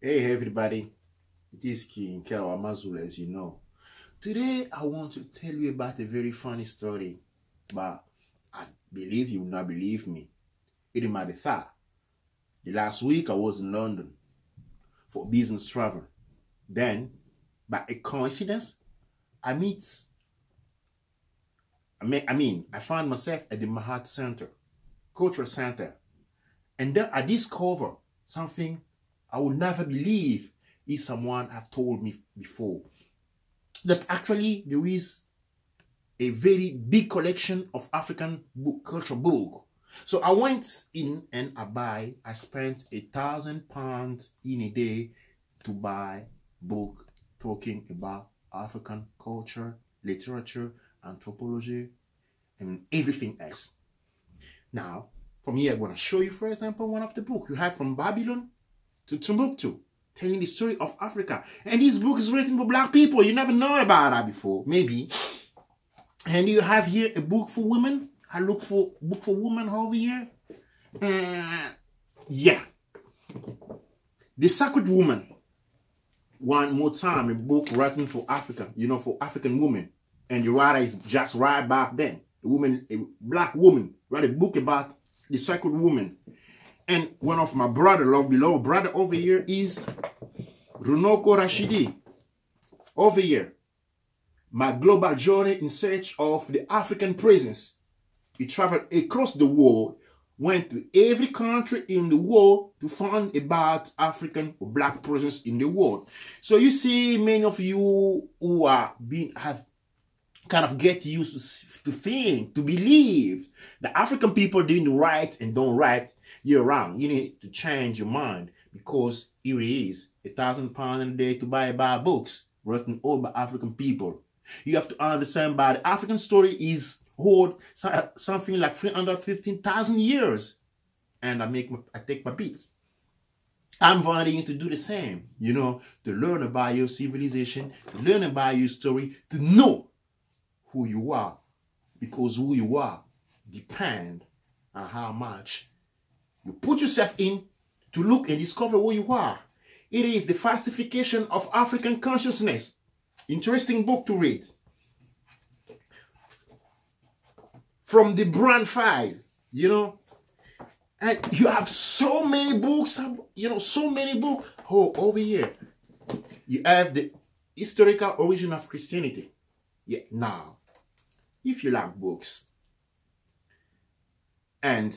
Hey everybody, it is King Kero Amazulu, as you know. Today I want to tell you about a very funny story, but I believe you will not believe me. It is my thought. The last week I was in London for business travel. Then, by a coincidence, I found myself at the Mahat Center, Cultural Center, and then I discovered something I would never believe if someone have told me before. That actually there is a very big collection of African culture book. So I went in and I spent £1,000 in a day to buy book talking about African culture, literature, anthropology, and everything else. Now, from here, I'm going to show you, for example, one of the books you have from Babylon to Timbuktu, telling the story of Africa. And this book is written for black people. You never know about that before, maybe. And you have here a book for women. I look for book for women over here. Yeah. The Sacred Woman. One more time, a book written for Africa, for African women. And the writer is just right back then. A black woman, write a book about the Sacred Woman. And one of my beloved brother over here is Runoko Rashidi. Over here, my global journey in search of the African presence. He traveled across the world, went to every country in the world to find about African or black presence in the world. So you see, many of you who have kind of get used to think, to believe that African people didn't write and don't write year round. You need to change your mind, because here it is, £1,000 a day to buy books written all by African people. You have to understand that the African story is old, something like 315,000 years. And I take my beats. I'm inviting you to do the same, to learn about your civilization, to learn about your story, to know who you are, because who you are depends on how much you put yourself in to look and discover who you are. It is The Falsification of African Consciousness. Interesting book to read. From the brand file, and you have so many books, so many books. Oh, over here, you have the historical origin of Christianity. Yeah, now, if you like books, and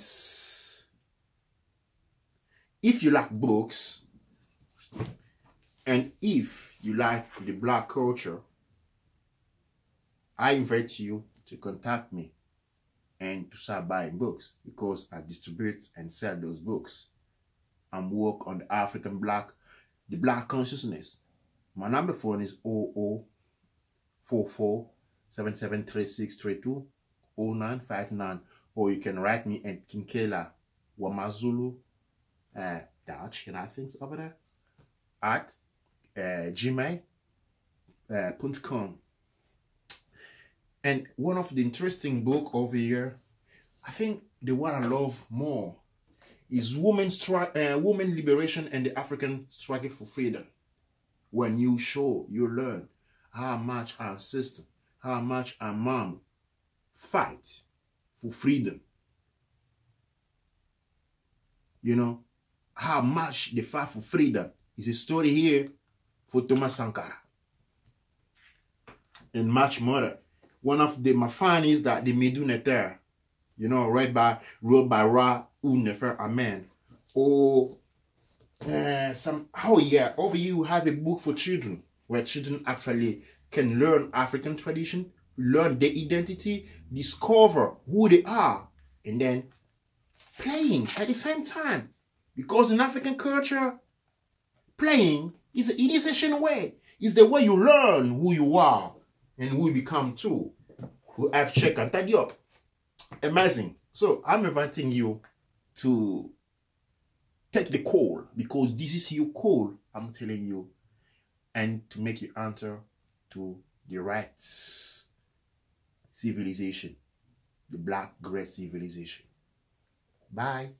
if you like the black culture, I invite you to contact me and to start buying books, because I distribute and sell those books and work on the black consciousness. My number phone is 0044773632 0959, or you can write me at Kinkela Wamazulu Dutch, things over there, at gmail.com. And one of the interesting book over here, I think the one I love more, is Women Liberation and the African Struggle for Freedom. When you learn how much our sister, how much our mom fight for freedom. How much they fight for freedom. Is a story here for Thomas Sankara. And much more. One of my fan is that the Meduneter, wrote by Ra Unefer Amen. Or over here you have a book for children, where children actually can learn African tradition, learn their identity, discover who they are, and then playing at the same time. Because in African culture, playing is an initiation way. It's the way you learn who you are and who you become too. Who have checked and tidy up. Amazing. So I'm inviting you to take the call, because this is your call, I'm telling you, and to make you answer to the right civilization, the black great civilization. Bye.